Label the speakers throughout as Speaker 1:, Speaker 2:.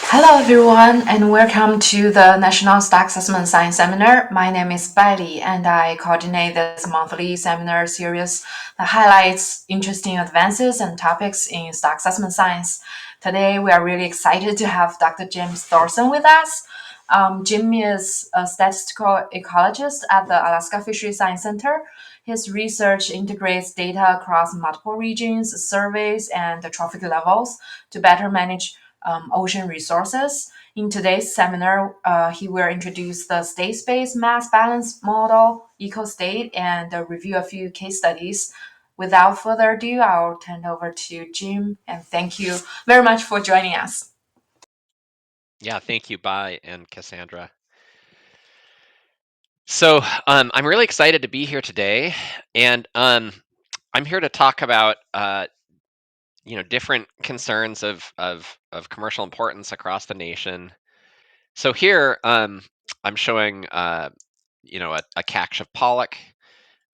Speaker 1: Hello, everyone, and welcome to the National Stock Assessment Science Seminar. My name is Bailey, and I coordinate this monthly seminar series that highlights interesting advances and topics in stock assessment science. Today, we are really excited to have Dr. James Thorson with us. Jim is a statistical ecologist at the Alaska Fisheries Science Center. His research integrates data across multiple regions, surveys, and the trophic levels to better manage ocean resources. In today's seminar, he will introduce the state-space mass balance model, Ecostate, and review a few case studies. Without further ado, I'll turn it over to Jim, and thank you very much for joining us.
Speaker 2: Yeah, thank you, Bai and Cassandra. So I'm really excited to be here today, and I'm here to talk about different concerns of commercial importance across the nation. So here I'm showing a catch of pollock.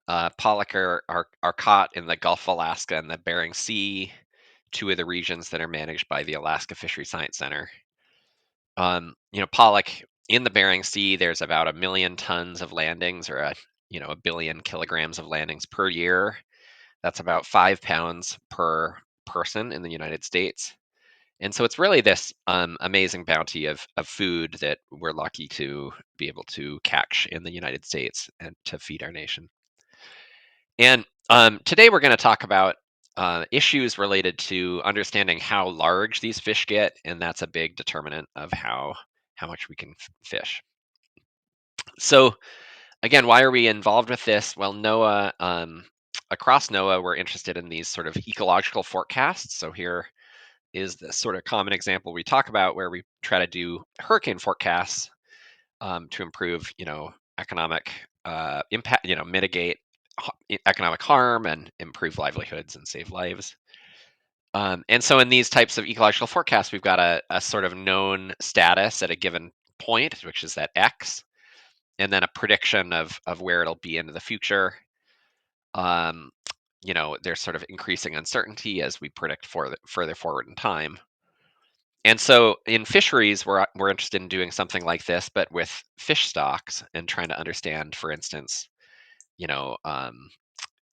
Speaker 2: Pollock are caught in the Gulf of Alaska and the Bering Sea, two of the regions that are managed by the Alaska Fisheries Science Center. Pollock in the Bering Sea, there's about 1 million tons of landings, or a billion kilograms of landings per year. That's about 5 pounds per person in the United States. And so it's really this amazing bounty of food that we're lucky to be able to catch in the United States and to feed our nation. And today we're going to talk about issues related to understanding how large these fish get, and that's a big determinant of how much we can fish. So again, why are we involved with this? Well, NOAA, across NOAA, we're interested in these sort of ecological forecasts. So here is the sort of common example we talk about where we try to do hurricane forecasts to improve, economic impact, mitigate economic harm and improve livelihoods and save lives. And so in these types of ecological forecasts, we've got a sort of known status at a given point, which is that X, and then a prediction of where it'll be into the future. Um, there's sort of increasing uncertainty as we predict further forward in time. And so in fisheries, we're interested in doing something like this, but with fish stocks and trying to understand, for instance, you know, um,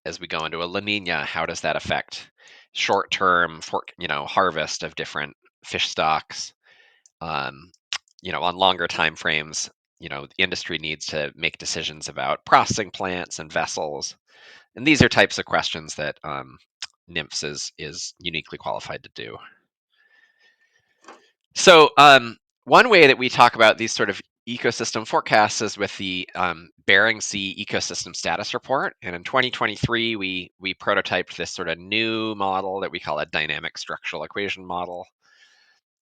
Speaker 2: as we go into a La Nina, how does that affect short-term harvest of different fish stocks? Um, on longer time frames, the industry needs to make decisions about processing plants and vessels, and these are types of questions that NMFS is uniquely qualified to do. So one way that we talk about these sort of ecosystem forecasts is with the Bering Sea Ecosystem Status Report. And in 2023, we prototyped this sort of new model that we call a dynamic structural equation model.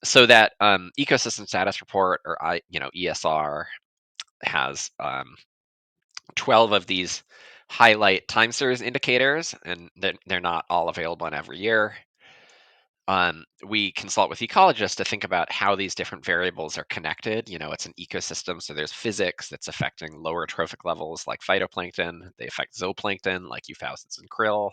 Speaker 2: So that Ecosystem Status Report, or ESR, has 12 of these highlight time series indicators, and they're not all available in every year. We consult with ecologists to think about how these different variables are connected. It's an ecosystem, so there's physics that's affecting lower trophic levels like phytoplankton. They affect zooplankton like euphausids and krill.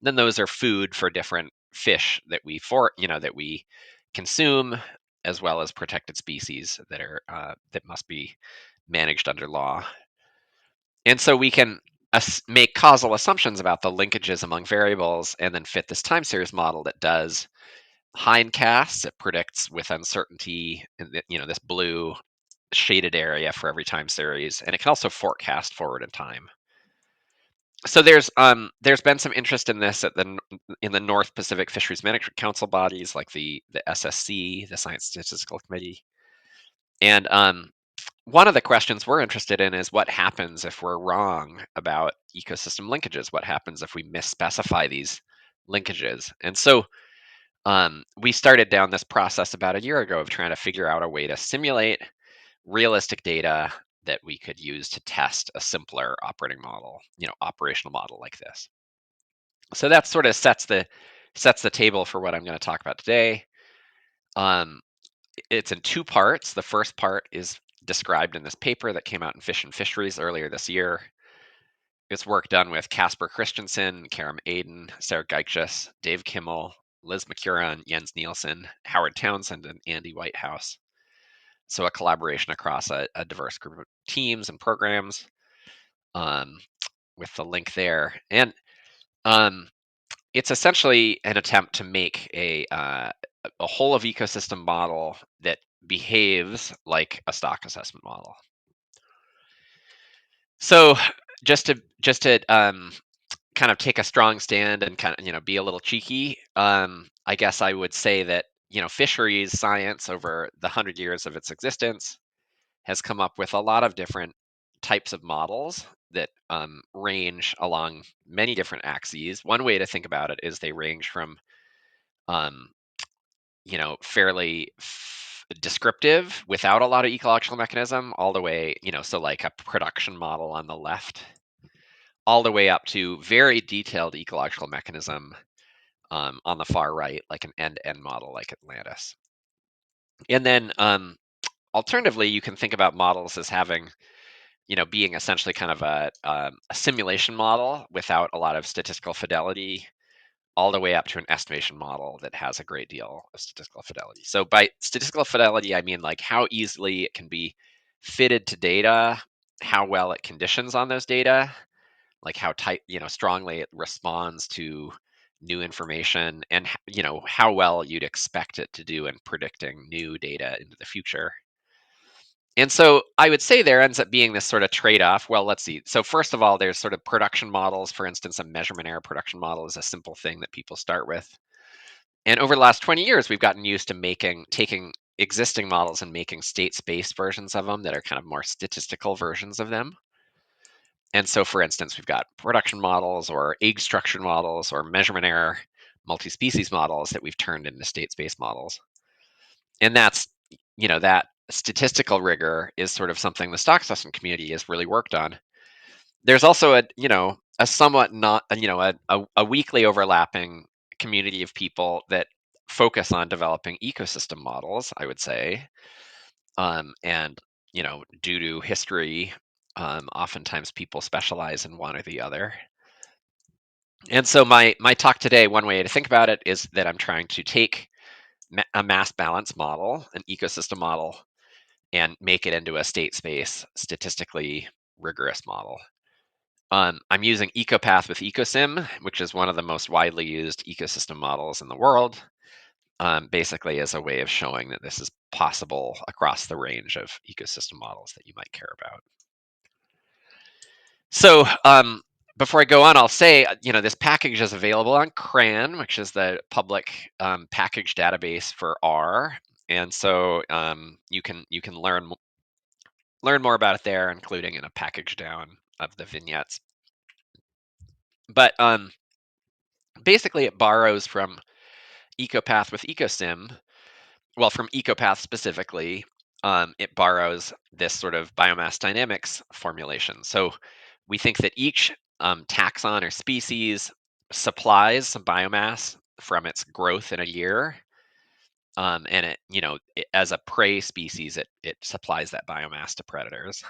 Speaker 2: Then those are food for different fish that that we consume, as well as protected species that must be managed under law. And so we can make causal assumptions about the linkages among variables, and then fit this time series model that does hindcasts. It predicts with uncertainty in this blue shaded area for every time series, and it can also forecast forward in time. So there's been some interest in this in the North Pacific Fisheries Management Council bodies like the SSC, the Science Statistical Committee. And one of the questions we're interested in is what happens if we're wrong about ecosystem linkages? What happens if we misspecify these linkages? And so we started down this process about a year ago of trying to figure out a way to simulate realistic data that we could use to test a simpler operating model, operational model like this. So that sort of sets the table for what I'm going to talk about today. Um, it's in two parts. The first part is described in this paper that came out in Fish and Fisheries earlier this year. It's work done with Casper Christensen, Karim Aden, Sarah Geichus, Dave Kimmel, Liz McCurran, Jens Nielsen, Howard Townsend, and Andy Whitehouse. So a collaboration across a diverse group of teams and programs, with the link there. And it's essentially an attempt to make a whole of ecosystem model that behaves like a stock assessment model. So just to kind of take a strong stand and kind of be a little cheeky, I guess I would say that fisheries science over the 100 years of its existence has come up with a lot of different types of models that range along many different axes. One way to think about it is they range from um, fairly descriptive without a lot of ecological mechanism, all the way, so like a production model on the left, all the way up to very detailed ecological mechanism on the far right, like an end-to-end model like Atlantis. And then alternatively, you can think about models as having, being essentially kind of a simulation model without a lot of statistical fidelity, all the way up to an estimation model that has a great deal of statistical fidelity. So by statistical fidelity, I mean like how easily it can be fitted to data, how well it conditions on those data, like how tight, strongly it responds to new information, and how well you'd expect it to do in predicting new data into the future. And so I would say there ends up being this sort of trade-off. Well, let's see. So first of all, there's sort of production models. For instance, a measurement error production model is a simple thing that people start with. And over the last 20 years, we've gotten used to taking existing models and making state-space versions of them that are kind of more statistical versions of them. And so, for instance, we've got production models or age structure models or measurement error multi-species models that we've turned into state-space models. And that statistical rigor is sort of something the stock assessment community has really worked on. There's also a somewhat not, a weakly overlapping community of people that focus on developing ecosystem models, I would say. And, due to history, oftentimes people specialize in one or the other. And so my talk today, one way to think about it is that I'm trying to take a mass balance model, an ecosystem model, and make it into a state space, statistically rigorous model. I'm using Ecopath with Ecosim, which is one of the most widely used ecosystem models in the world, basically as a way of showing that this is possible across the range of ecosystem models that you might care about. So before I go on, I'll say, this package is available on CRAN, which is the public package database for R. And so you can learn more about it there, including in a package down of the vignettes. But basically, it borrows from Ecopath with Ecosim. Well, from Ecopath specifically, it borrows this sort of biomass-dynamics formulation. So we think that each taxon or species supplies some biomass from its growth in a year. And as a prey species, it supplies that biomass to predators.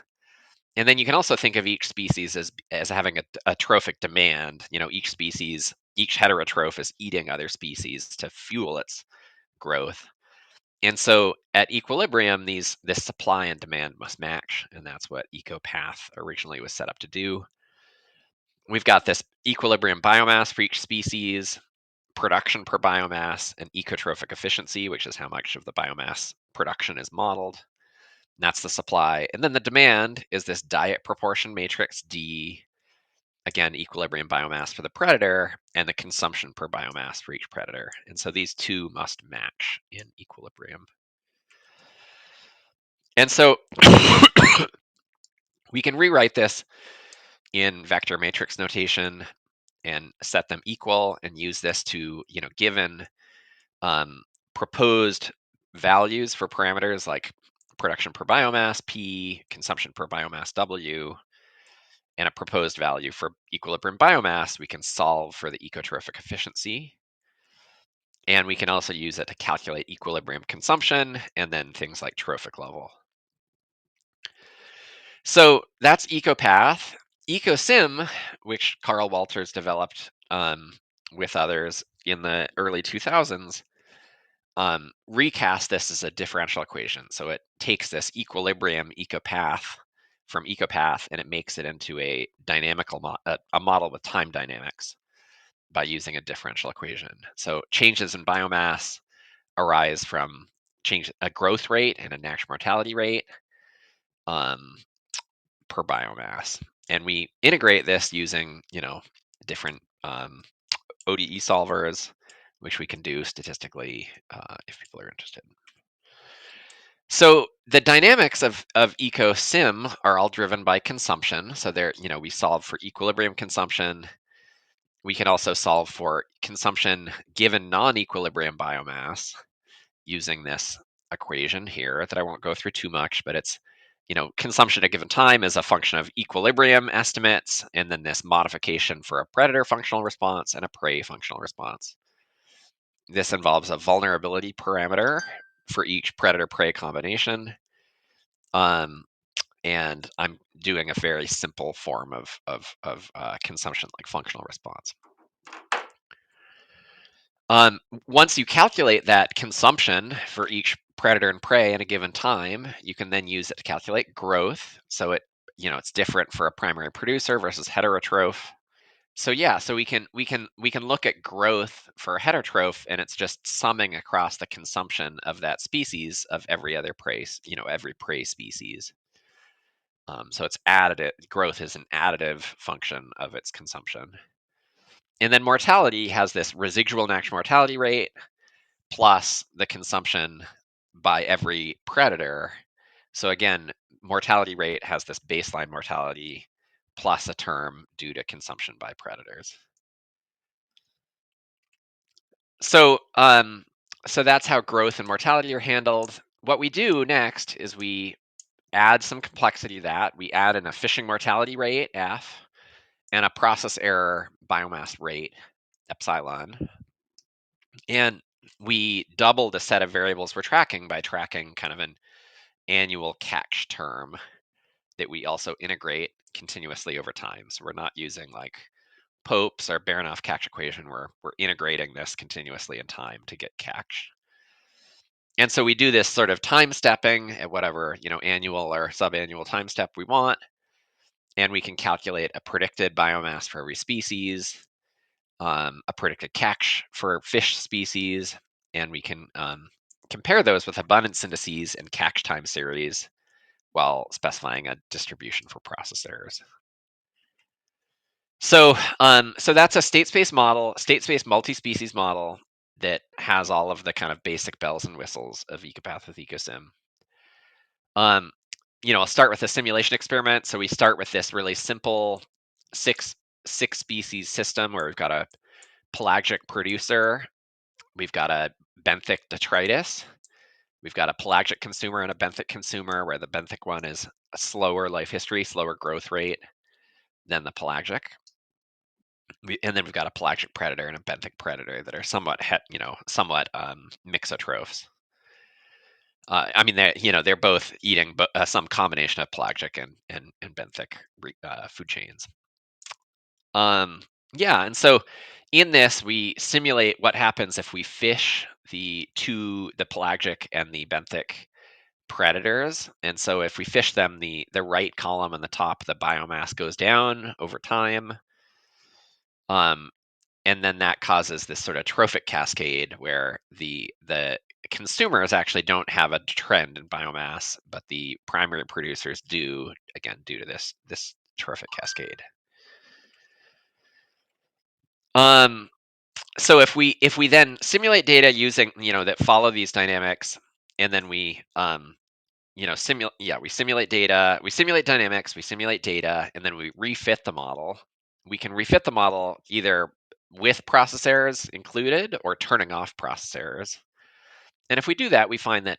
Speaker 2: And then you can also think of each species as having a trophic demand. Each species, each heterotroph is eating other species to fuel its growth. And so at equilibrium, this supply and demand must match, and that's what Ecopath originally was set up to do. We've got this equilibrium biomass for each species, production per biomass, and ecotrophic efficiency, which is how much of the biomass production is modeled. And that's the supply. And then the demand is this diet proportion matrix D, again, equilibrium biomass for the predator, and the consumption per biomass for each predator. And so these two must match in equilibrium. And so we can rewrite this in vector matrix notation and set them equal and use this to, given proposed values for parameters like production per biomass, P, consumption per biomass, W, and a proposed value for equilibrium biomass, we can solve for the ecotrophic efficiency. And we can also use it to calculate equilibrium consumption and then things like trophic level. So that's Ecopath. Ecosim, which Carl Walters developed, with others in the early 2000s, recast this as a differential equation. So it takes this equilibrium ecopath from Ecopath and it makes it into a a model with time dynamics by using a differential equation. So changes in biomass arise from a growth rate and a natural mortality rate um, per biomass. And we integrate this using, different ODE solvers, which we can do statistically if people are interested. So the dynamics of Ecosim are all driven by consumption. So we solve for equilibrium consumption. We can also solve for consumption given non-equilibrium biomass using this equation here that I won't go through too much, but it's, consumption at a given time is a function of equilibrium estimates, and then this modification for a predator functional response and a prey functional response. This involves a vulnerability parameter for each predator-prey combination. And I'm doing a very simple form of consumption like functional response. Once you calculate that consumption for each predator and prey at a given time, you can then use it to calculate growth. So it's different for a primary producer versus heterotroph. So yeah, so we can look at growth for a heterotroph, and it's just summing across the consumption of that species of every other prey, every prey species. So it's additive. Growth is an additive function of its consumption. And then mortality has this residual natural mortality rate plus the consumption by every predator. So again, mortality rate has this baseline mortality plus a term due to consumption by predators. So that's how growth and mortality are handled. What we do next is we add some complexity to that. We add in a fishing mortality rate, F, and a process error biomass rate, epsilon. And we double the set of variables we're tracking by tracking kind of an annual catch term that we also integrate continuously over time. So we're not using like Pope's or Baronoff catch equation. We're integrating this continuously in time to get catch. And so we do this sort of time stepping at whatever, annual or subannual time step we want. And we can calculate a predicted biomass for every species, a predicted catch for fish species, and we can compare those with abundance indices and catch time series while specifying a distribution for process errors. So that's a state space model, state space multi-species model that has all of the kind of basic bells and whistles of Ecopath with Ecosim. I'll start with a simulation experiment. So we start with this really simple six species system where we've got a pelagic producer, we've got a benthic detritus, we've got a pelagic consumer and a benthic consumer, where the benthic one is a slower life history, slower growth rate than the pelagic. And then we've got a pelagic predator and a benthic predator that are somewhat mixotrophs. I mean, they're both eating some combination of pelagic and benthic food chains. Yeah, and so in this, we simulate what happens if we fish the pelagic and the benthic predators. And so if we fish them, the right column on the top, the biomass goes down over time. And then that causes this sort of trophic cascade where the consumers actually don't have a trend in biomass, but the primary producers do, again, due to this trophic cascade. So if we then simulate data using, that follow these dynamics, and then we we simulate data, we simulate dynamics, we simulate data, and then we refit the model. We can refit the model either with process errors included or turning off process errors. And if we do that, we find that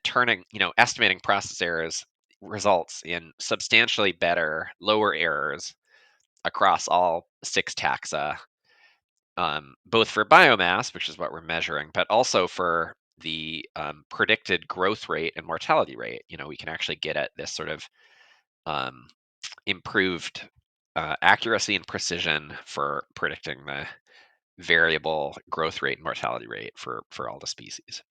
Speaker 2: estimating process errors results in substantially better, lower errors across all 6 taxa, both for biomass, which is what we're measuring, but also for the predicted growth rate and mortality rate. We can actually get at this sort of improved accuracy and precision for predicting variable growth rate and mortality rate for all the species.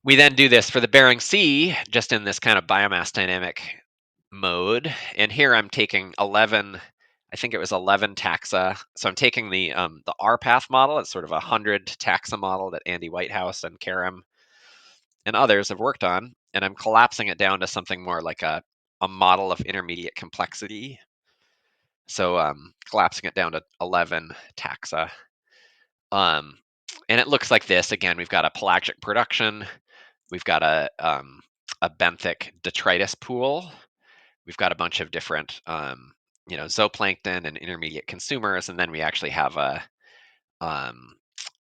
Speaker 2: We then do this for the Bering Sea, just in this kind of biomass dynamic mode. And here I'm taking 11, I think it was 11 taxa. So I'm taking the RPath model. It's sort of a 100 taxa model that Andy Whitehouse and Karam and others have worked on, and I'm collapsing it down to something more like a model of intermediate complexity. So collapsing it down to 11 taxa. And it looks like this. Again, we've got a pelagic production. We've got a benthic detritus pool. We've got a bunch of different, zooplankton and intermediate consumers, and then we actually have a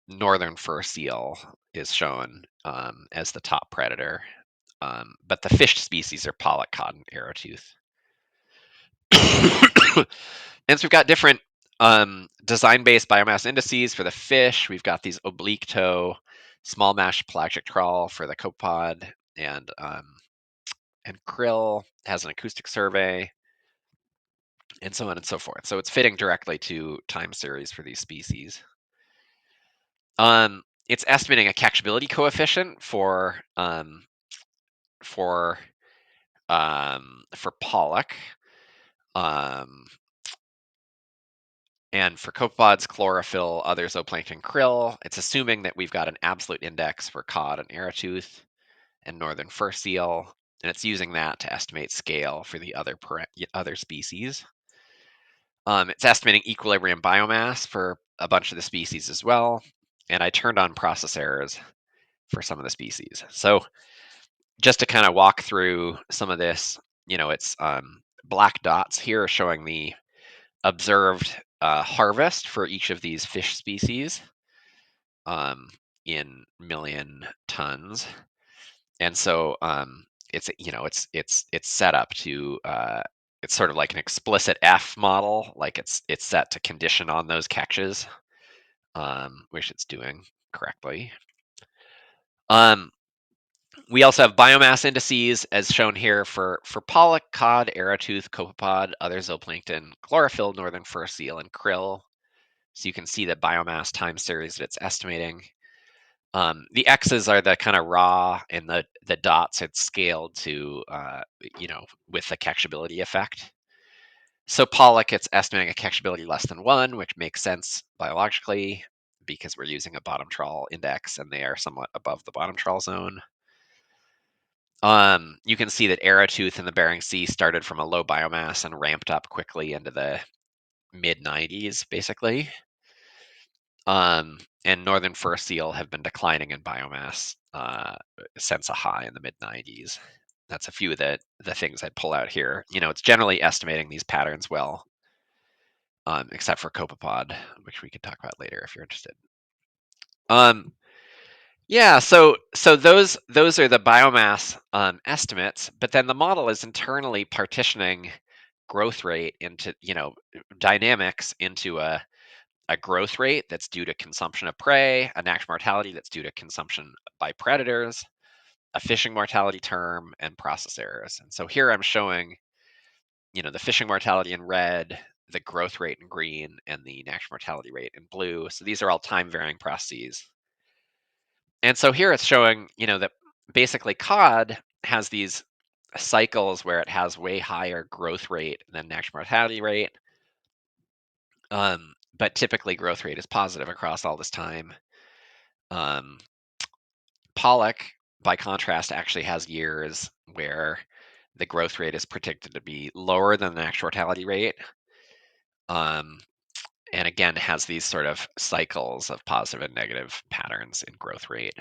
Speaker 2: northern fur seal is shown as the top predator. But the fish species are pollock, cod, and arrowtooth. And so we've got different design-based biomass indices for the fish. We've got these oblique toe, small mesh pelagic trawl for the copepod, and krill has an acoustic survey, and so on and so forth. So it's fitting directly to time series for these species. It's estimating a catchability coefficient for pollock. And for copepods, chlorophyll, other zooplankton, krill, it's assuming that we've got an absolute index for cod and arrowtooth and northern fur seal, and it's using that to estimate scale for the other species. It's estimating equilibrium biomass for a bunch of the species as well, and I turned on process errors for some of the species. So just to kind of walk through some of this, it's black dots here showing the observed harvest for each of these fish species in million tons, and so it's set up to it's sort of like an explicit F model, like it's set to condition on those catches, which it's doing correctly. We also have biomass indices as shown here for pollock, cod, arrowtooth, copepod, other zooplankton, chlorophyll, northern fur seal, and krill. So you can see the biomass time series that it's estimating. The X's are the kind of raw, and the dots it's scaled to, with the catchability effect. So pollock, it's estimating a catchability less than 1, which makes sense biologically because we're using a bottom trawl index and they are somewhat above the bottom trawl zone. You can see that arrowtooth in the Bering Sea started from a low biomass and ramped up quickly into the mid 90s, basically. And northern fur seal have been declining in biomass since a high in the mid 90s. That's a few of the things I'd pull out here. It's generally estimating these patterns well, except for copepod, which we could talk about later if you're interested. Yeah, so those are the biomass estimates, but then the model is internally partitioning growth rate into, dynamics into a growth rate that's due to consumption of prey, a natural mortality that's due to consumption by predators, a fishing mortality term, and process errors. And so here I'm showing, the fishing mortality in red, the growth rate in green, and the natural mortality rate in blue. So these are all time varying processes. And so here it's showing, that basically cod has these cycles where it has way higher growth rate than natural mortality rate. But typically growth rate is positive across all this time. Pollock, by contrast, actually has years where the growth rate is predicted to be lower than the natural mortality rate. And again, has these sort of cycles of positive and negative patterns in growth rate.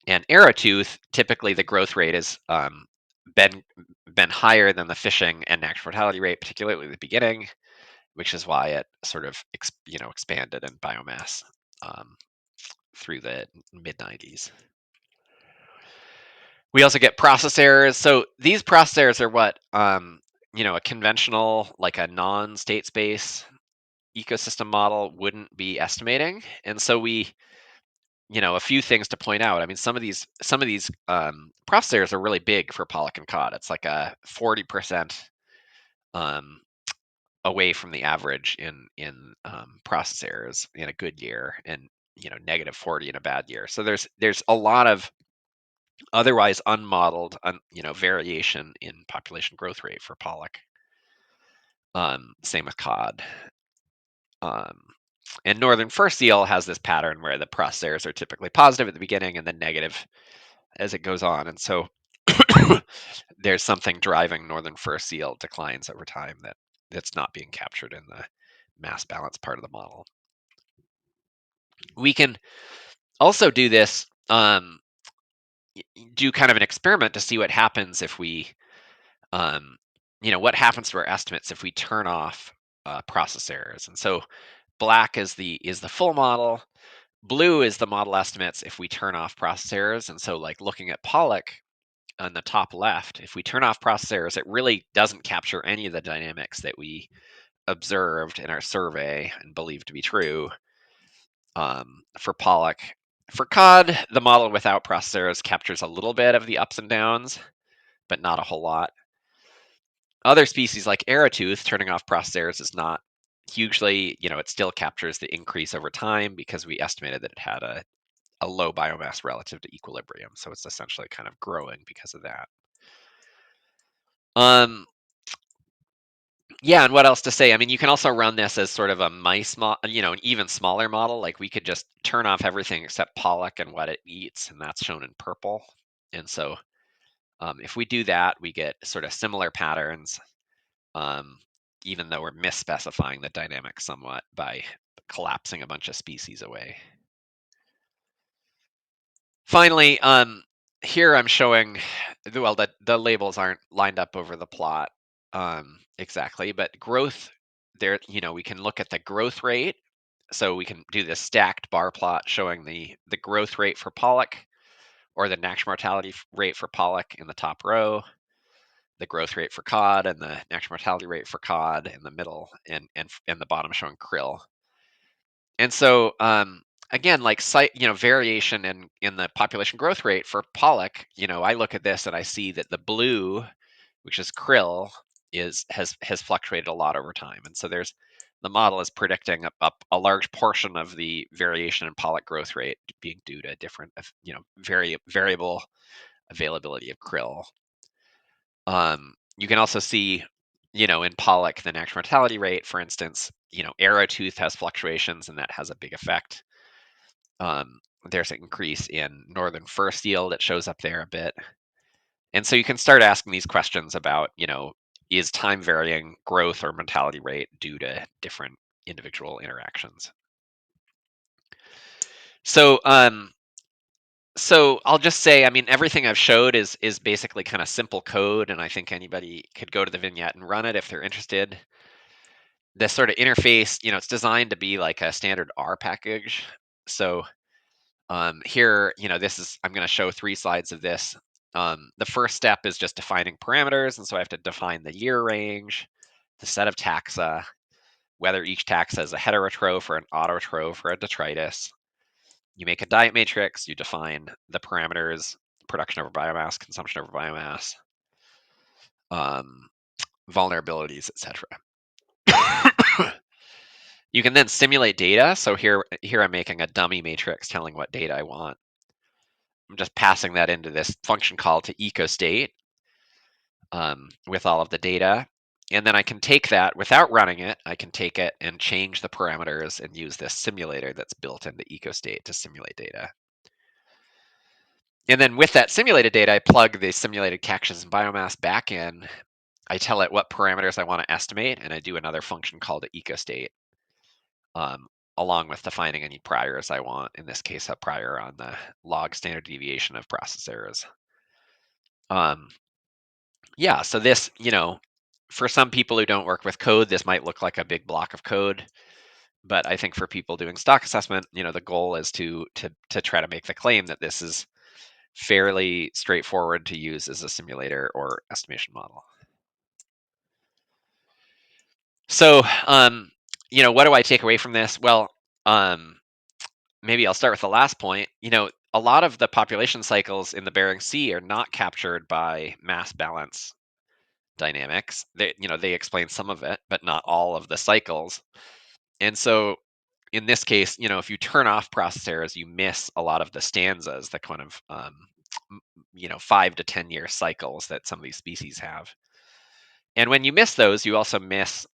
Speaker 2: And arrowtooth, typically the growth rate has been higher than the fishing and natural mortality rate, particularly at the beginning, which is why it sort of expanded in biomass through the mid 90s. We also get process errors. So these process errors are what a conventional, like a non-state space ecosystem model wouldn't be estimating. And so we, a few things to point out. I mean, some of these process errors are really big for pollock and cod. It's like a 40% away from the average in process errors in a good year, and -40 in a bad year. So there's a lot of otherwise unmodeled variation in population growth rate for pollock. Same with cod. And northern fur seal has this pattern where the process errors are typically positive at the beginning and then negative as it goes on. And so there's something driving northern fur seal declines over time that's not being captured in the mass balance part of the model. We can also do this, do kind of an experiment to see what happens if we, what happens to our estimates if we turn off process errors. And so black is the full model. Blue is the model estimates if we turn off process errors. And so like looking at pollock on the top left, if we turn off process errors, it really doesn't capture any of the dynamics that we observed in our survey and believed to be true for pollock. For cod, the model without process errors captures a little bit of the ups and downs, but not a whole lot. Other species like arrowtooth, turning off process errors is not hugely, it still captures the increase over time because we estimated that it had a low biomass relative to equilibrium. So it's essentially kind of growing because of that. Yeah, and what else to say? I mean, you can also run this as sort of a mice model, an even smaller model. Like we could just turn off everything except pollock and what it eats, and that's shown in purple. And so if we do that, we get sort of similar patterns, even though we're misspecifying the dynamics somewhat by collapsing a bunch of species away. Finally, here I'm showing, well, the labels aren't lined up over the plot exactly, but growth there, we can look at the growth rate. So we can do this stacked bar plot showing the growth rate for pollock, or the natural mortality rate for pollock in the top row, the growth rate for cod, and the natural mortality rate for cod in the middle, and the bottom showing krill. And so again, like variation in the population growth rate for pollock, I look at this and I see that the blue, which is krill, has fluctuated a lot over time. And so the model is predicting a large portion of the variation in pollock growth rate being due to different, variable availability of krill. You can also see, in pollock, the natural mortality rate, for instance, arrowtooth has fluctuations, and that has a big effect. There's an increase in northern fur seal that shows up there a bit. And so you can start asking these questions about, is time varying growth or mortality rate due to different individual interactions? So, I'll just say, I mean, everything I've showed is basically kind of simple code, and I think anybody could go to the vignette and run it if they're interested. This sort of interface, it's designed to be like a standard R package. So here, I'm going to show 3 slides of this. The first step is just defining parameters, and so I have to define the year range, the set of taxa, whether each taxa is a heterotroph or an autotroph or a detritus. You make a diet matrix, you define the parameters, production over biomass, consumption over biomass, vulnerabilities, etc. You can then simulate data. So here I'm making a dummy matrix telling what data I want. I'm just passing that into this function call to Ecostate with all of the data. And then I can take that without running it. I can take it and change the parameters and use this simulator that's built into Ecostate to simulate data. And then with that simulated data, I plug the simulated catches and biomass back in. I tell it what parameters I want to estimate, and I do another function called Ecostate, along with defining any priors I want. In this case, a prior on the log standard deviation of process errors. Yeah, so this, for some people who don't work with code, this might look like a big block of code. But I think for people doing stock assessment, the goal is to try to make the claim that this is fairly straightforward to use as a simulator or estimation model. So, what do I take away from this? Well, maybe I'll start with the last point. A lot of the population cycles in the Bering Sea are not captured by mass balance dynamics. They explain some of it, but not all of the cycles. And so in this case, if you turn off process errors, you miss a lot of the stanzas, the kind of 5 to 10 year cycles that some of these species have. And when you miss those, you also miss,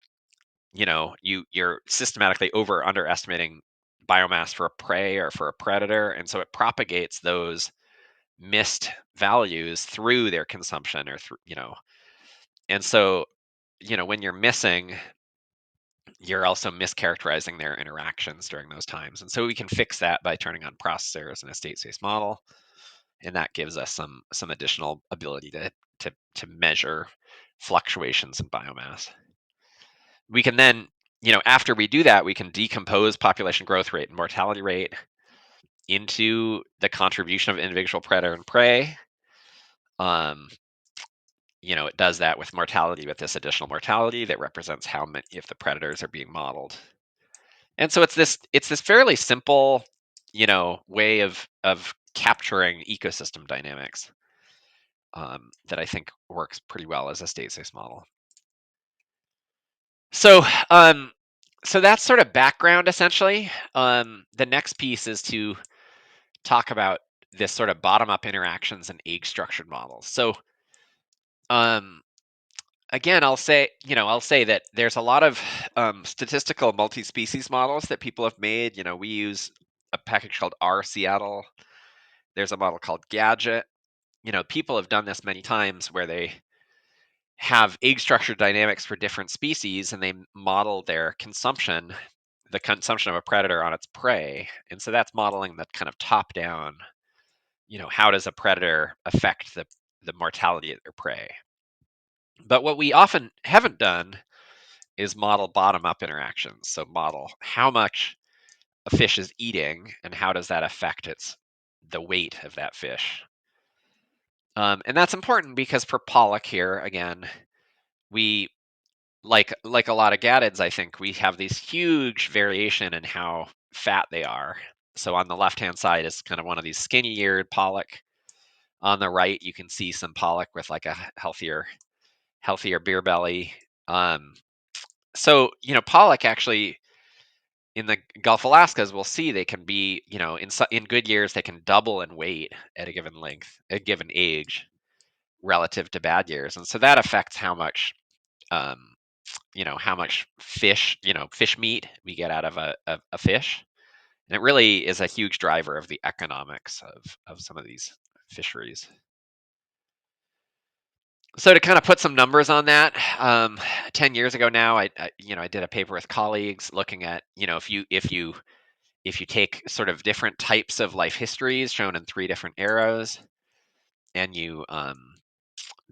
Speaker 2: you're systematically underestimating biomass for a prey or for a predator, and so it propagates those missed values through their consumption or through, and so, when you're missing, you're also mischaracterizing their interactions during those times. And so we can fix that by turning on process errors in a state space model, and that gives us some additional ability to measure fluctuations in biomass. We can then, after we do that, we can decompose population growth rate and mortality rate into the contribution of individual predator and prey. It does that with mortality, with this additional mortality that represents how many, if the predators are being modeled. And so it's this fairly simple, way of capturing ecosystem dynamics that I think works pretty well as a state space model. So so that's sort of background essentially. The next piece is to talk about this sort of bottom-up interactions and age-structured models. So again, I'll say that there's a lot of statistical multi-species models that people have made. We use a package called R Seattle. There's a model called Gadget. People have done this many times where they have age structure dynamics for different species and they model their consumption, the consumption of a predator on its prey. And so that's modeling that kind of top down, how does a predator affect the mortality of their prey? But what we often haven't done is model bottom up interactions. So model how much a fish is eating and how does that affect the weight of that fish. And that's important because for pollock here, again, we like a lot of gadids, I think we have these huge variation in how fat they are. So on the left-hand side is kind of one of these skinny-eared pollock. On the right, you can see some pollock with like a healthier beer belly. So pollock actually in the Gulf of Alaska, as we'll see, they can be, in good years they can double in weight at a given length, a given age, relative to bad years, and so that affects how much how much fish meat we get out of a fish. And it really is a huge driver of the economics of some of these fisheries. So to kind of put some numbers on that, 10 years ago now, I did a paper with colleagues looking at, if you take sort of different types of life histories shown in 3 different eras, and you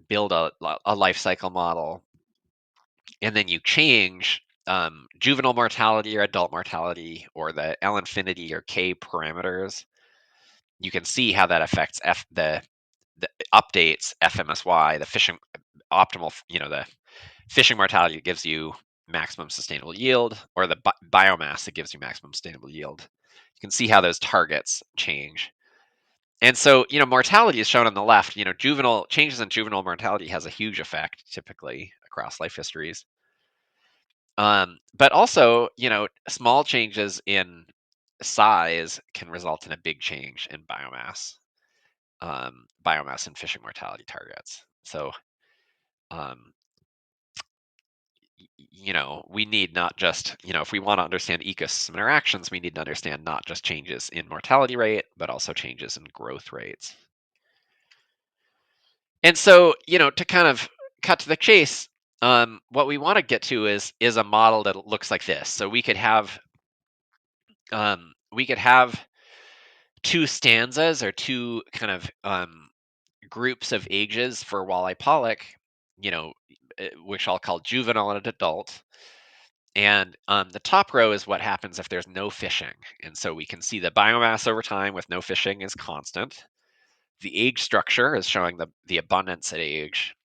Speaker 2: build a life cycle model, and then you change juvenile mortality or adult mortality or the L infinity or K parameters, you can see how that affects the updates FMSY, the fishing optimal, the fishing mortality that gives you maximum sustainable yield, or the biomass that gives you maximum sustainable yield. You can see how those targets change. And so, mortality is shown on the left. Juvenile changes in juvenile mortality has a huge effect typically across life histories. But also, small changes in size can result in a big change in biomass, and fishing mortality targets. So, um, we need not just, if we want to understand ecosystem interactions, we need to understand not just changes in mortality rate, but also changes in growth rates. And so, to kind of cut to the chase, what we want to get to is a model that looks like this. So we could have 2 stanzas or 2 kind of groups of ages for walleye pollock, which I'll call juvenile and adult. And the top row is what happens if there's no fishing. And so we can see the biomass over time with no fishing is constant. The age structure is showing the abundance at age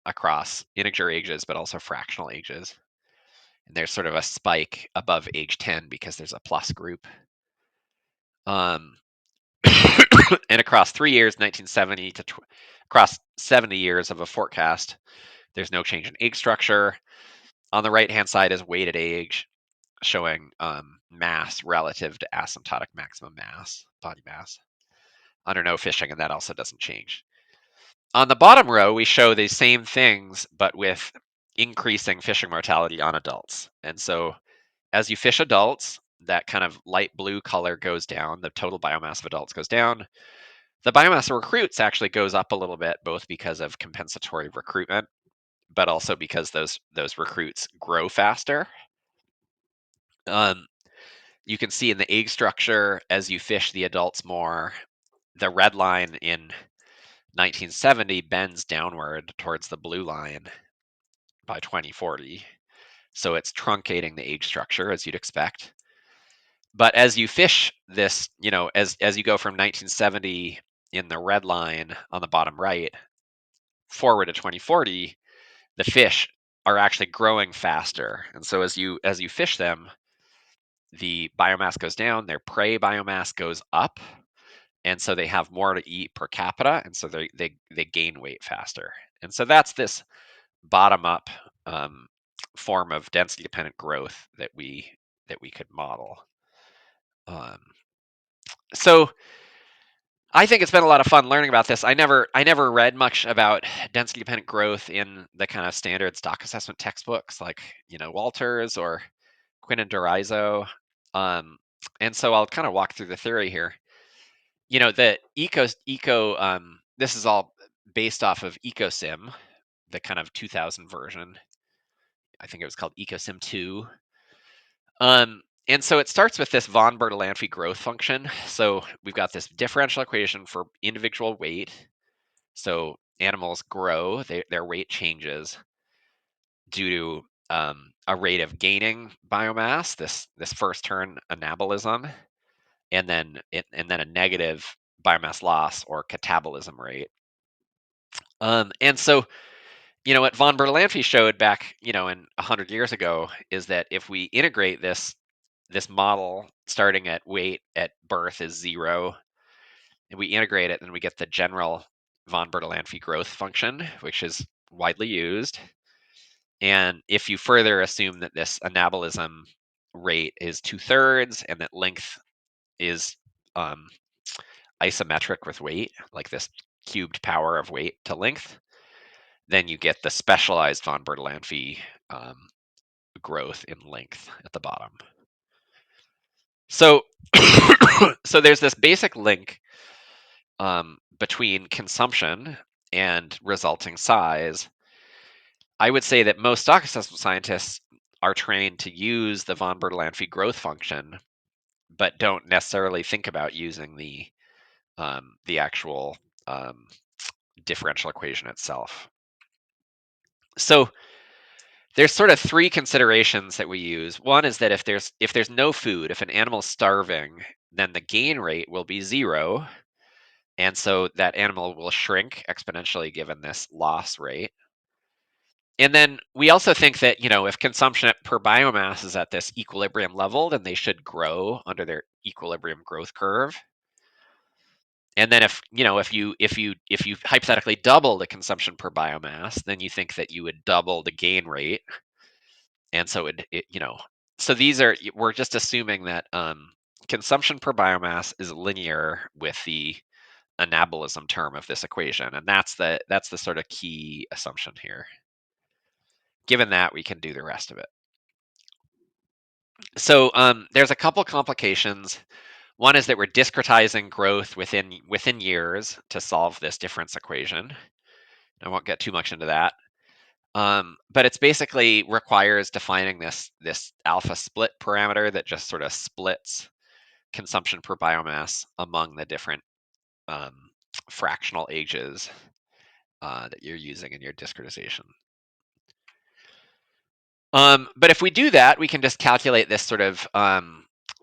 Speaker 2: across integer ages, but also fractional ages. And there's sort of a spike above age 10 because there's a plus group. And across 3 years, 1970 to across 70 years of a forecast, There's no change in egg structure. On the right-hand side is weighted age, showing mass relative to asymptotic maximum mass, body mass, under no fishing, and that also doesn't change. On the bottom row, we show the same things, but with increasing fishing mortality on adults. And so as you fish adults, that kind of light blue color goes down, the total biomass of adults goes down. The biomass of recruits actually goes up a little bit, both because of compensatory recruitment, but also because those recruits grow faster. You can see in the egg structure, as you fish the adults more, the red line in 1970 bends downward towards the blue line by 2040. So it's truncating the egg structure, as you'd expect. But as you fish this, as you go from 1970 in the red line on the bottom right forward to 2040, the fish are actually growing faster. And so as you fish them, the biomass goes down, their prey biomass goes up, and so they have more to eat per capita, and so they gain weight faster. And so that's this bottom up form of density dependent growth that we could model. So I think it's been a lot of fun learning about this. I never read much about density dependent growth in the kind of standard stock assessment textbooks like Walters or Quinn and Dorizo. And so I'll kind of walk through the theory here. The this is all based off of Ecosim, the kind of 2000 version. I think it was called Ecosim 2. And so it starts with this von Bertalanffy growth function. So we've got this differential equation for individual weight. So animals grow, their weight changes due to a rate of gaining biomass, this first turn anabolism, and then a negative biomass loss or catabolism rate. And so what von Bertalanffy showed back in 100 years ago is that if we integrate this model starting at weight at birth is 0, and we integrate it, then we get the general von Bertalanffy growth function, which is widely used. And if you further assume that this anabolism rate is 2/3 and that length is isometric with weight, like this cubed power of weight to length, then you get the specialized von Bertalanffy growth in length at the bottom. So, so there's this basic link between consumption and resulting size. I would say that most stock assessment scientists are trained to use the von Bertalanffy growth function, but don't necessarily think about using the actual differential equation itself. So there's sort of 3 considerations that we use. One is that if there's no food, if an animal's starving, then the gain rate will be 0. And so that animal will shrink exponentially given this loss rate. And then we also think that, if consumption per biomass is at this equilibrium level, then they should grow under their equilibrium growth curve. And then if you hypothetically double the consumption per biomass, then you think that you would double the gain rate. And so so we're just assuming that consumption per biomass is linear with the anabolism term of this equation, and that's the sort of key assumption here. Given that, we can do the rest of it. So there's a couple complications. One is that we're discretizing growth within years to solve this difference equation. I won't get too much into that. But it's basically requires defining this alpha split parameter that just sort of splits consumption per biomass among the different fractional ages that you're using in your discretization. But if we do that, we can just calculate this sort of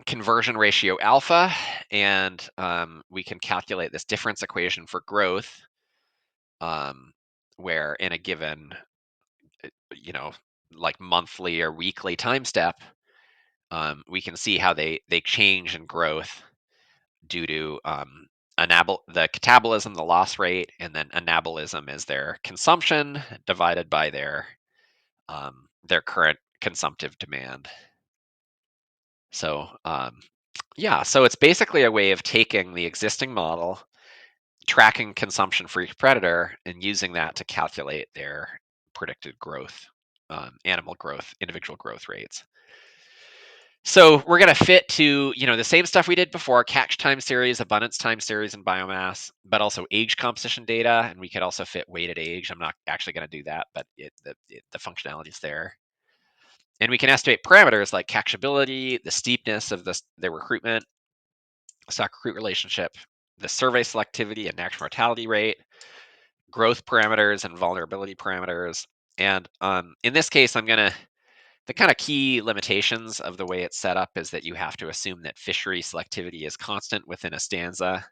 Speaker 2: conversion ratio alpha, and we can calculate this difference equation for growth, where in a given, like monthly or weekly time step, we can see how they change in growth due to the catabolism, the loss rate, and then anabolism is their consumption divided by their current consumptive demand. So yeah, so it's basically a way of taking the existing model, tracking consumption for each predator, and using that to calculate their predicted growth, animal growth, individual growth rates. So we're going to fit to, the same stuff we did before: catch time series, abundance time series, and biomass, but also age composition data. And we could also fit weighted age. I'm not actually going to do that, but the functionality is there. And we can estimate parameters like catchability, the steepness of the recruitment, stock-recruit relationship, the survey selectivity and natural mortality rate, growth parameters and vulnerability parameters. And in this case, the kind of key limitations of the way it's set up is that you have to assume that fishery selectivity is constant within a stanza.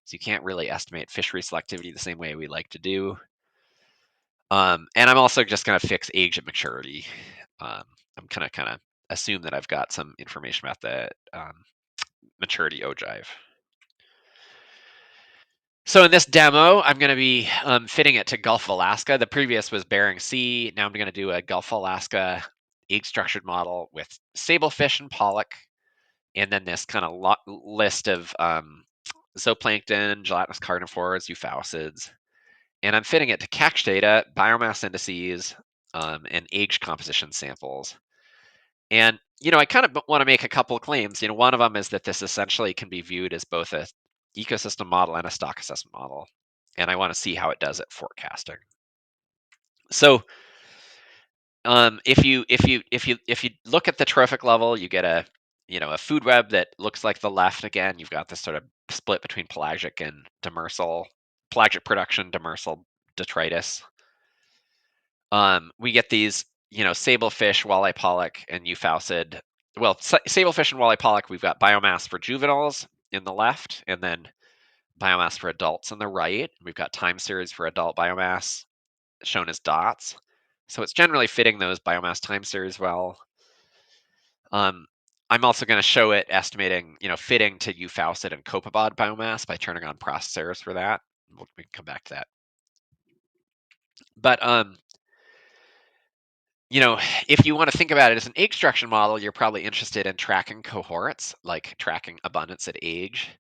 Speaker 2: So you can't really estimate fishery selectivity the same way we like to do. And I'm also just going to fix age at maturity. I'm kind of assume that I've got some information about the maturity ogive. So in this demo, I'm going to be fitting it to Gulf of Alaska. The previous was Bering Sea. Now I'm going to do a Gulf of Alaska age-structured model with sablefish and pollock, and then this kind of list of zooplankton, gelatinous carnivores, euphausids. And I'm fitting it to catch data, biomass indices, and age composition samples. And, I kind of want to make a couple of claims. One of them is that this essentially can be viewed as both a ecosystem model and a stock assessment model. And I want to see how it does at forecasting. So if you look at the trophic level, you get a food web that looks like the left again. You've got this sort of split between pelagic and demersal, pelagic production, demersal detritus. We get these, sablefish, walleye pollock, and euphausid. Well, sablefish and walleye pollock, we've got biomass for juveniles in the left, and then biomass for adults in the right. We've got time series for adult biomass shown as dots. So it's generally fitting those biomass time series well. I'm also going to show it estimating, fitting to euphausid and copepod biomass by turning on process errors for that. We can come back to that. But if you want to think about it as an age structure model, you're probably interested in tracking cohorts, like tracking abundance at age.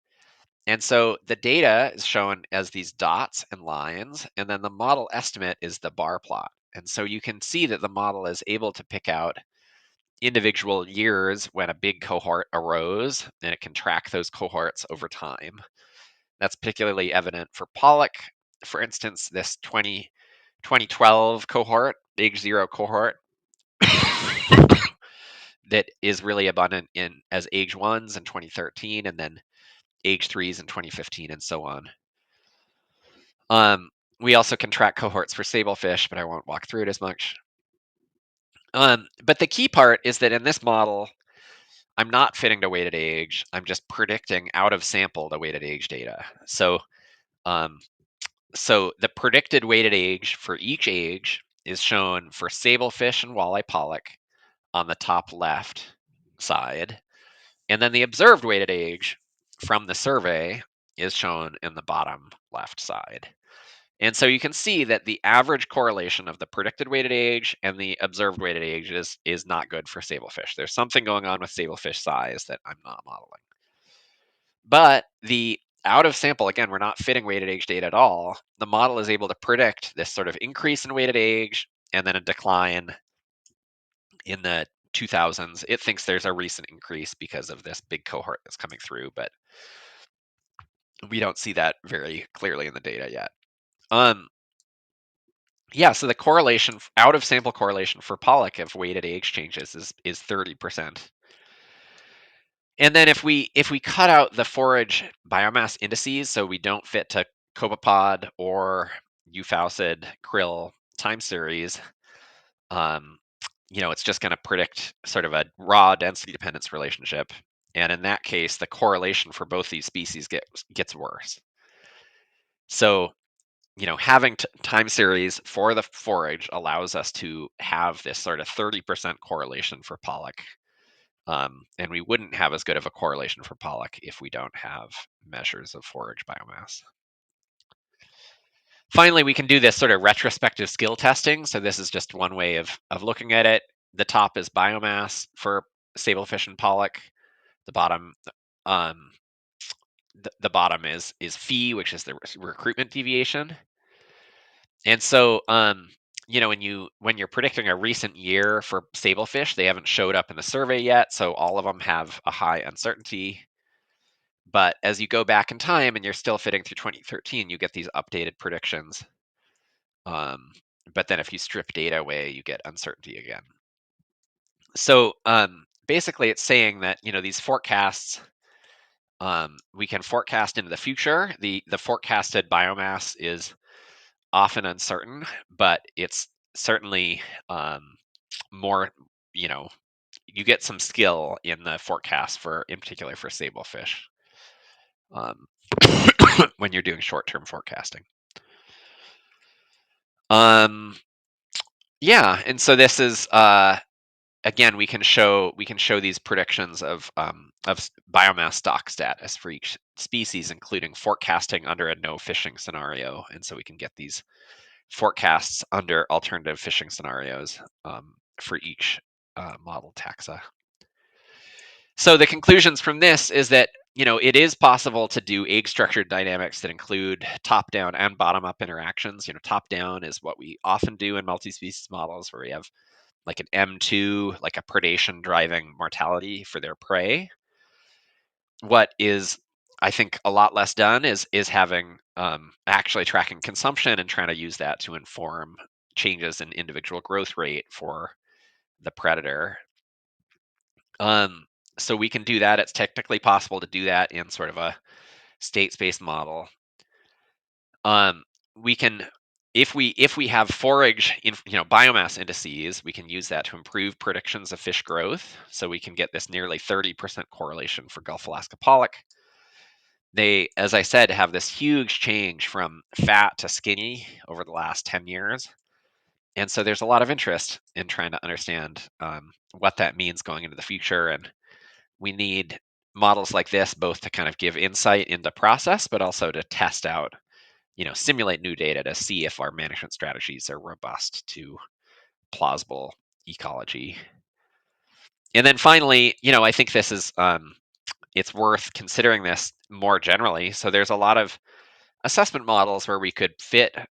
Speaker 2: And so the data is shown as these dots and lines, and then the model estimate is the bar plot. And so you can see that the model is able to pick out individual years when a big cohort arose, and it can track those cohorts over time. That's particularly evident for pollock. For instance, this 2012 cohort, age 0 cohort, that is really abundant as age 1s in 2013, and then age 3s in 2015, and so on. We also can track cohorts for sablefish, but I won't walk through it as much. But the key part is that in this model, I'm not fitting to weighted age. I'm just predicting out of sample the weighted age data. So the predicted weighted age for each age is shown for sablefish and walleye pollock on the top left side. And then the observed weighted age from the survey is shown in the bottom left side. And so you can see that the average correlation of the predicted weighted age and the observed weighted age is not good for sablefish. There's something going on with sablefish size that I'm not modeling. But the out of sample, again, we're not fitting weighted age data at all. The model is able to predict this sort of increase in weighted age and then a decline in the 2000s. It thinks there's a recent increase because of this big cohort that's coming through, but we don't see that very clearly in the data yet. Yeah, so the correlation, out of sample correlation for pollock of weighted age changes is 30%. And then if we cut out the forage biomass indices, so we don't fit to copepod or euphausid krill time series, it's just going to predict sort of a raw density dependence relationship. And in that case, the correlation for both these species gets worse. So, having time series for the forage allows us to have this sort of 30% correlation for pollock And we wouldn't have as good of a correlation for pollock if we don't have measures of forage biomass. Finally, we can do this sort of retrospective skill testing. So this is just one way of looking at it. The top is biomass for sablefish and pollock. The bottom, um, the bottom is phi, which is the recruitment deviation. And so, when you're predicting a recent year for sablefish, they haven't showed up in the survey yet, so all of them have a high uncertainty. But as you go back in time and you're still fitting through 2013, you get these updated predictions. But then if you strip data away, you get uncertainty again. So basically, it's saying that these forecasts, we can forecast into the future. The forecasted biomass is often uncertain, but it's certainly more, you get some skill in the forecast in particular for sablefish um, when you're doing short-term forecasting. Yeah, and so this is again, we can show these predictions of biomass stock status for each species, including forecasting under a no fishing scenario, and so we can get these forecasts under alternative fishing scenarios for each model taxa. So the conclusions from this is that it is possible to do egg structure dynamics that include top-down and bottom-up interactions. Top-down is what we often do in multi-species models, where we have like an M2, like a predation driving mortality for their prey. What is, I think, a lot less done is having actually tracking consumption and trying to use that to inform changes in individual growth rate for the predator. So we can do that. It's technically possible to do that in sort of a state space model. We can, if we have forage in biomass indices, we can use that to improve predictions of fish growth. So we can get this nearly 30% correlation for Gulf Alaska pollock. They, as I said, have this huge change from fat to skinny over the last 10 years. And so there's a lot of interest in trying to understand what that means going into the future. And we need models like this both to kind of give insight into process, but also to test out, simulate new data to see if our management strategies are robust to plausible ecology. And then finally, I think this is it's worth considering this more generally. So there's a lot of assessment models where we could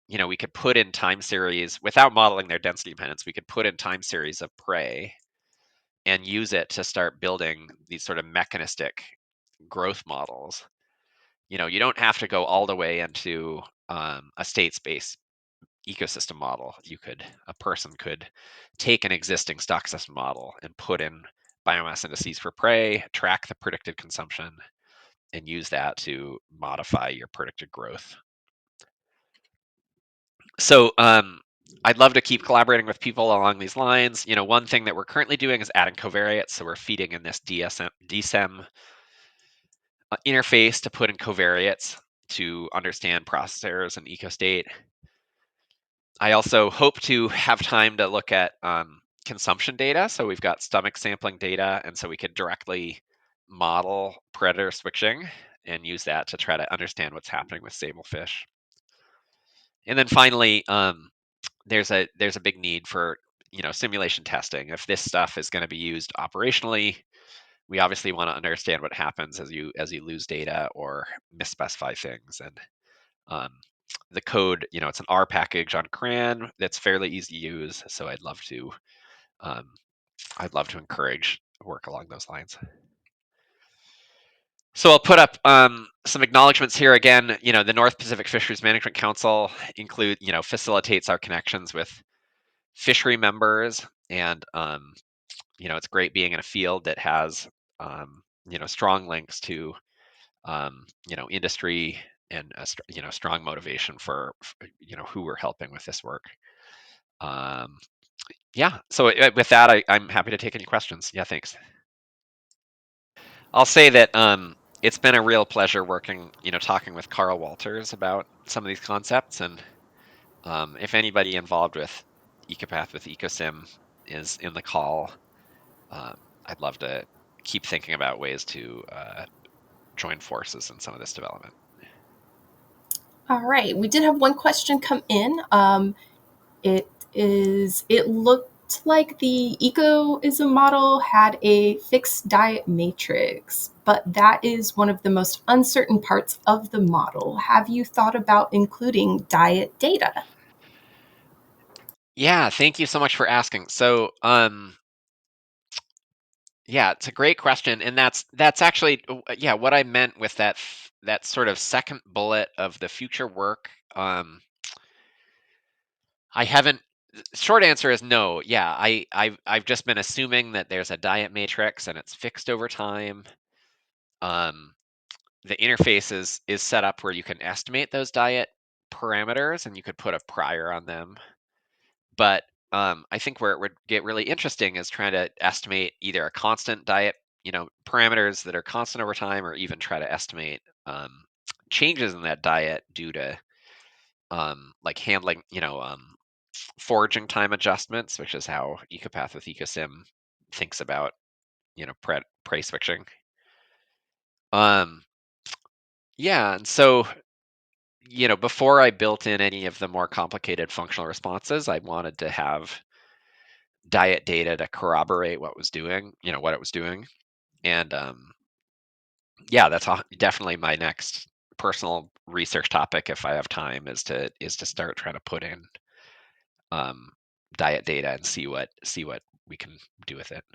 Speaker 2: we could put in time series without modeling their density dependence. We could put in time series of prey and use it to start building these sort of mechanistic growth models. You don't have to go all the way into a state space ecosystem model. A person could take an existing stock system model and put in biomass indices for prey, track the predicted consumption, and use that to modify your predicted growth. So I'd love to keep collaborating with people along these lines. One thing that we're currently doing is adding covariates. So we're feeding in this DSEM interface to put in covariates to understand process errors in Ecostate. I also hope to have time to look at consumption data. So we've got stomach sampling data, and so we could directly model predator switching and use that to try to understand what's happening with sablefish. And then finally, there's a big need for simulation testing. If this stuff is going to be used operationally, we obviously want to understand what happens as you lose data or misspecify things. And the code, it's an R package on CRAN that's fairly easy to use. So I'd love to encourage work along those lines. So I'll put up some acknowledgments here again. The North Pacific Fisheries Management Council facilitates our connections with fishery members, and it's great being in a field that has strong links to industry and strong motivation for who we're helping with this work. Yeah, so with that, I'm happy to take any questions. Yeah, thanks. I'll say that it's been a real pleasure working, talking with Carl Walters about some of these concepts. And if anybody involved with Ecopath with Ecosim is in the call, I'd love to keep thinking about ways to join forces in some of this development.
Speaker 3: All right, we did have one question come in. It looked like the Ecosim model had a fixed diet matrix, but that is one of the most uncertain parts of the model. Have you thought about including diet data?
Speaker 2: Yeah, thank you so much for asking. So, yeah, it's a great question, and that's actually yeah what I meant with that sort of second bullet of the future work. I haven't. Short answer is no. Yeah, I've just been assuming that there's a diet matrix and it's fixed over time. Um, the interface is set up where you can estimate those diet parameters and you could put a prior on them. But I think where it would get really interesting is trying to estimate either a constant diet, parameters that are constant over time, or even try to estimate changes in that diet due to like handling, foraging time adjustments, which is how Ecopath with Ecosim thinks about, prey switching. Um, yeah, and so before I built in any of the more complicated functional responses, I wanted to have diet data to corroborate what it was doing. And yeah, that's definitely my next personal research topic if I have time is to start trying to put in um, diet data and see what we can do with it.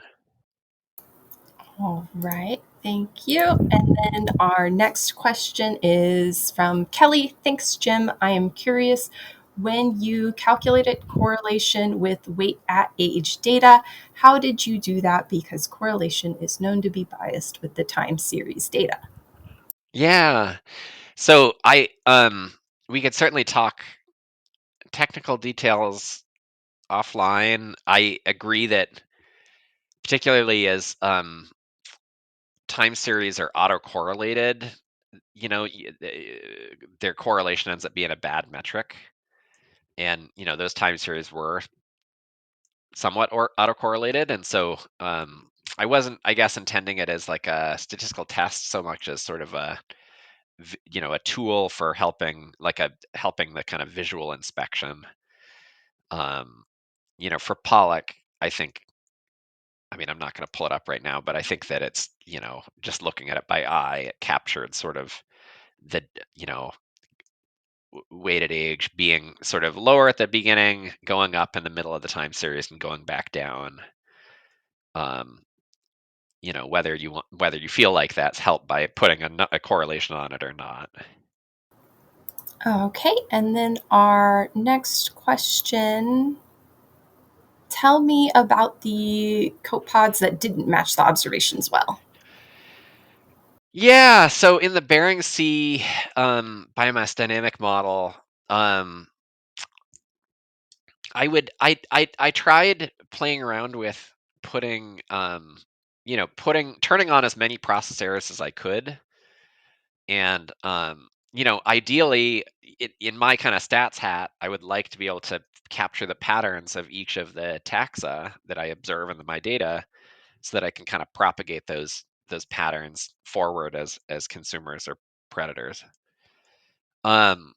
Speaker 3: All right, thank you. And then our next question is from Kelly. Thanks, Jim. I am curious, when you calculated correlation with weight at age data, how did you do that? Because correlation is known to be biased with the time series data.
Speaker 2: Yeah. So we could certainly talk technical details offline. I agree that particularly as time series are autocorrelated, their correlation ends up being a bad metric. And those time series were somewhat autocorrelated, and so I wasn't, I guess, intending it as like a statistical test so much as sort of a tool for helping the kind of visual inspection. Um, for pollock, I mean, I'm not going to pull it up right now, but I think that it's, just looking at it by eye, it captured sort of the, weighted age being sort of lower at the beginning, going up in the middle of the time series, and going back down. Um, whether you feel like that's helped by putting a correlation on it or not.
Speaker 3: Okay, and then our next question. Tell me about the copepods that didn't match the observations well.
Speaker 2: Yeah, so in the Bering Sea biomass-dynamic model, um, I tried playing around with putting turning on as many process errors as I could, and ideally in my kind of stats hat, I would like to be able to capture the patterns of each of the taxa that I observe in my data, so that I can kind of propagate those patterns forward as consumers or predators. Um,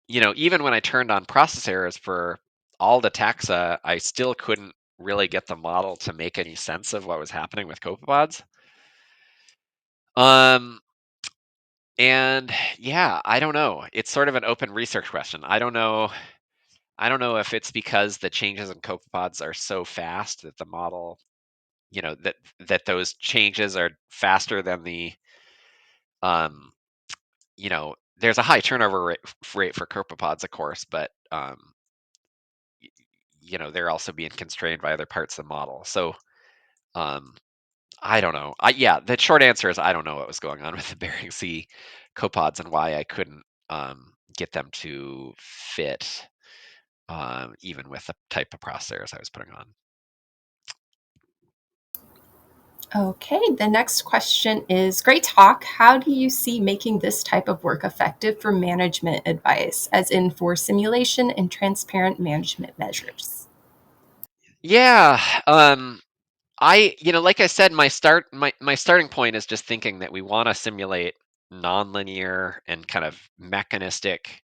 Speaker 2: even when I turned on process errors for all the taxa, I still couldn't really get the model to make any sense of what was happening with copepods. Um, and yeah, I don't know. It's sort of an open research question. I don't know. I don't know if it's because the changes in copepods are so fast that the model, that those changes are faster than um, there's a high turnover rate for copepods, of course, but they're also being constrained by other parts of the model. So um, I don't know. Yeah, the short answer is I don't know what was going on with the Bering Sea copepods and why I couldn't get them to fit, even with the type of processors I was putting on.
Speaker 3: Okay, the next question is great talk. How do you see making this type of work effective for management advice, as in for simulation and transparent management measures?
Speaker 2: Yeah. like I said, my starting point is just thinking that we want to simulate nonlinear and kind of mechanistic.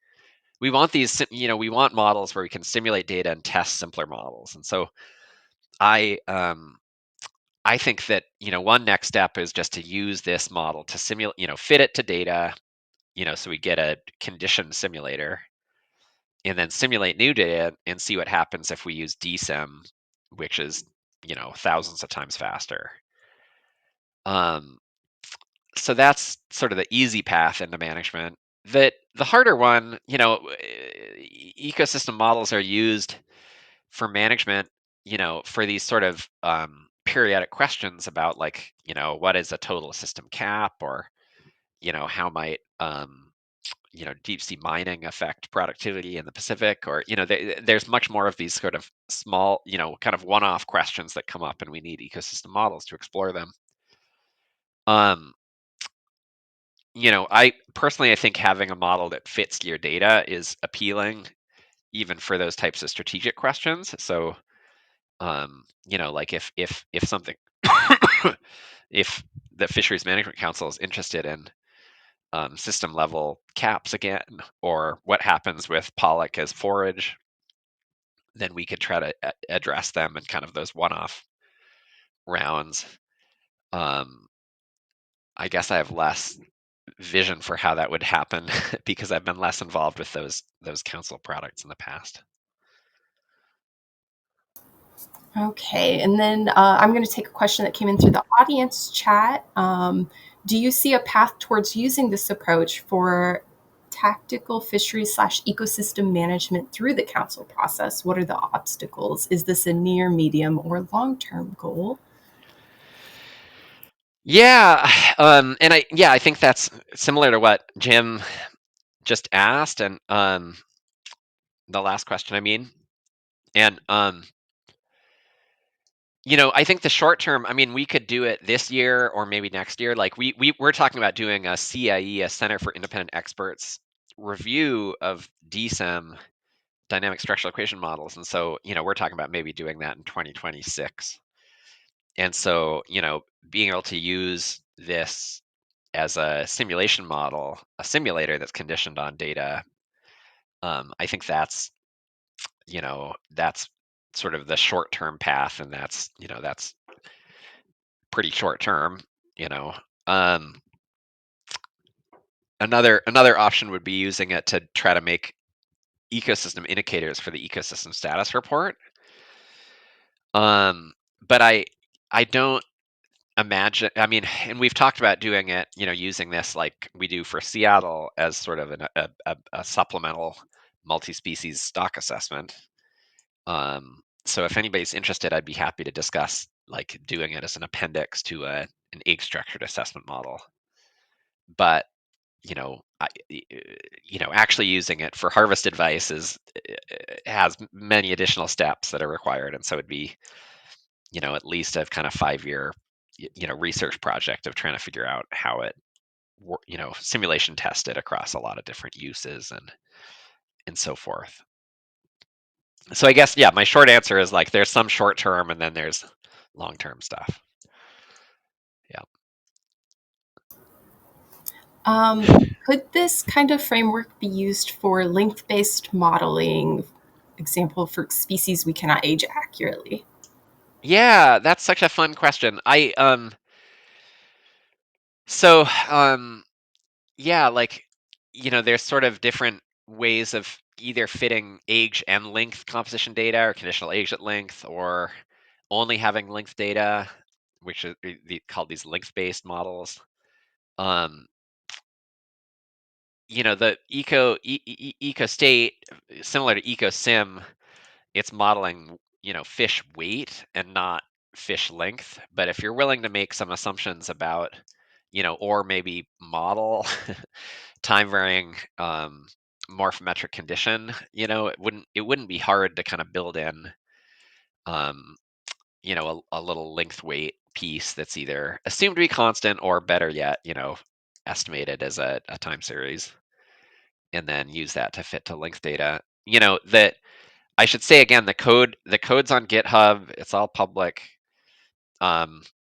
Speaker 2: We want these, we want models where we can simulate data and test simpler models. And so I think that, one next step is just to use this model to simulate, fit it to data, so we get a condition simulator, and then simulate new data and see what happens if we use DSIM, which is, thousands of times faster. So that's sort of the easy path into management. The harder one, ecosystem models are used for management, for these sort of periodic questions about, like, what is a total system cap, or, how might deep sea mining affect productivity in the Pacific, or, there's much more of these sort of small, kind of one-off questions that come up, and we need ecosystem models to explore them. I personally, I think having a model that fits your data is appealing, even for those types of strategic questions. So, like if something, if the Fisheries Management Council is interested in system level caps again, or what happens with pollock as forage, then we could try to address them in kind of those one-off rounds. I guess I have less vision for how that would happen because I've been less involved with those council products in the past.
Speaker 3: Okay, and then I'm going to take a question that came in through the audience chat. Do you see a path towards using this approach for tactical fisheries / ecosystem management through the council process? What are the obstacles? Is this a near, medium, or long-term goal?
Speaker 2: Yeah, and I think that's similar to what Jim just asked, and the last question, I mean, and I think the short term, I mean, we could do it this year or maybe next year. Like we're talking about doing a CIE, a Center for Independent Experts review of DSIM, dynamic structural equation models, and so we're talking about maybe doing that in 2026. And so being able to use this as a simulation model, a simulator that's conditioned on data, I think that's sort of the short-term path, and that's pretty short-term. Um, another option would be using it to try to make ecosystem indicators for the ecosystem status report. But I don't imagine, I mean, and we've talked about doing it, using this like we do for Seattle as sort of a supplemental multi-species stock assessment. So if anybody's interested, I'd be happy to discuss like doing it as an appendix to an egg structured assessment model. But actually using it for harvest advice has many additional steps that are required, and so it'd be at least a kind of 5-year research project of trying to figure out how it simulation tested across a lot of different uses and so forth. So I guess, yeah, my short answer is like there's some short term and then there's long term stuff. Yeah.
Speaker 3: Could this kind of framework be used for length-based modeling, example for species we cannot age accurately?
Speaker 2: Yeah, that's such a fun question. So yeah, like there's sort of different ways of either fitting age and length composition data, or conditional age at length, or only having length data, which is called these length-based models. The Ecostate, similar to Ecosim, it's modeling, fish weight and not fish length. But if you're willing to make some assumptions about, or maybe model time varying morphometric condition, it wouldn't be hard to kind of build in, um, a little length weight piece that's either assumed to be constant or, better yet, estimated as a time series, and then use that to fit to length data. That I should say again, the code's on GitHub. It's all public.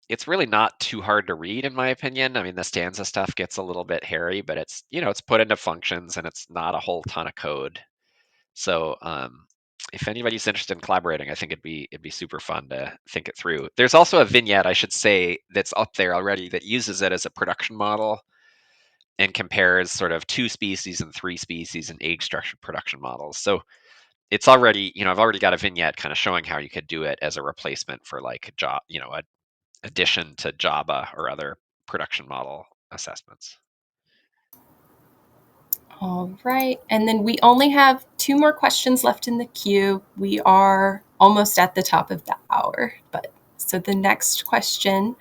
Speaker 2: It's really not too hard to read, in my opinion. I mean, the stanza stuff gets a little bit hairy, but it's, it's put into functions and it's not a whole ton of code. So if anybody's interested in collaborating, I think it'd be super fun to think it through. There's also a vignette, I should say, that's up there already that uses it as a production model and compares sort of 2 species and 3 species and age structured production models. So it's already, I've already got a vignette kind of showing how you could do it as a replacement for like a job, a addition to Java or other production model assessments.
Speaker 3: All right. And then we only have 2 more questions left in the queue. We are almost at the top of the hour. So the next question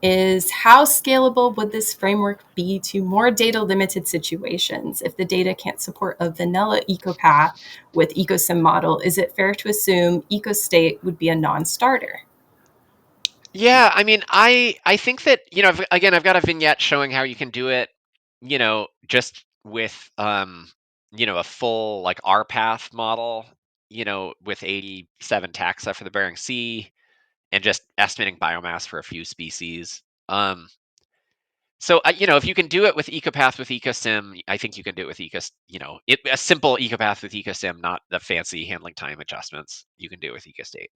Speaker 3: is, how scalable would this framework be to more data limited situations? If the data can't support a vanilla Ecopath with Ecosim model, is it fair to assume Ecostate would be a non-starter?
Speaker 2: Yeah, I mean, I think that, I've got a vignette showing how you can do it, just with a full like RPath model, with 87 taxa for the Bering Sea and just estimating biomass for a few species. So if you can do it with Ecopath with Ecosim, I think you can do it with a simple Ecopath with Ecosim, not the fancy handling time adjustments. You can do it with Ecostate.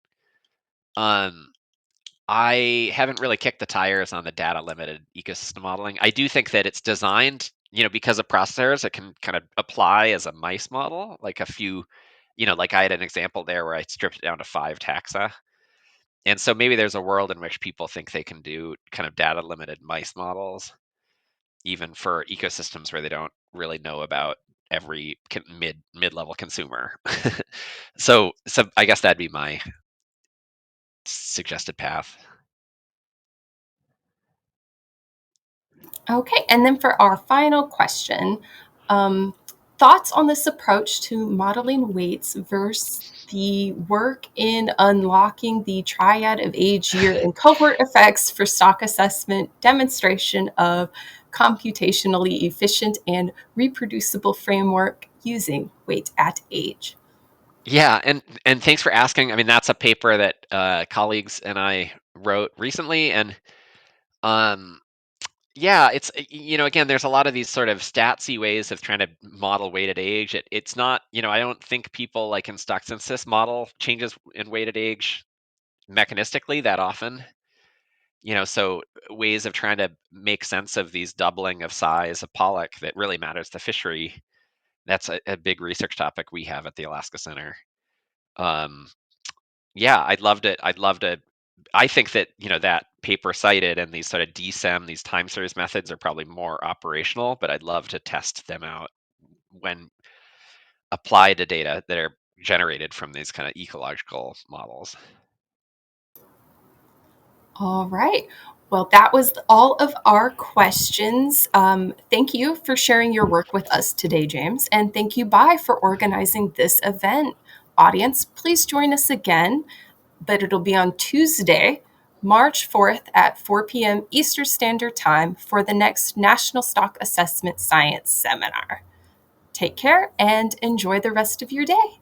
Speaker 2: I haven't really kicked the tires on the data limited ecosystem modeling. I do think that it's designed, because of processors, it can kind of apply as a mice model, like a few, like I had an example there where I stripped it down to 5 taxa. And so maybe there's a world in which people think they can do kind of data limited mice models, even for ecosystems where they don't really know about every mid-level consumer. So I guess that'd be my suggested path.
Speaker 3: Okay, and then for our final question, thoughts on this approach to modeling weights versus the work in unlocking the triad of age, year, and cohort effects for stock assessment, demonstration of computationally efficient and reproducible framework using weight at age.
Speaker 2: Yeah, and thanks for asking. I mean, that's a paper that colleagues and I wrote recently, and um, yeah, it's again, there's a lot of these sort of statsy ways of trying to model weighted age. It's not, I don't think people like in stock synthesis model changes in weighted age mechanistically that often. So ways of trying to make sense of these doubling of size of pollock that really matters to fishery. That's a big research topic we have at the Alaska Center. Um, yeah, I'd love to. I think that that paper cited and these sort of DSEM, these time series methods are probably more operational, but I'd love to test them out when applied to data that are generated from these kind of ecological models.
Speaker 3: All right. Well, that was all of our questions. Thank you for sharing your work with us today, James. And thank you, Bai, for organizing this event. Audience, please join us again, but it'll be on Tuesday, March 4th at 4 p.m. Eastern Standard Time for the next National Stock Assessment Science Seminar. Take care and enjoy the rest of your day.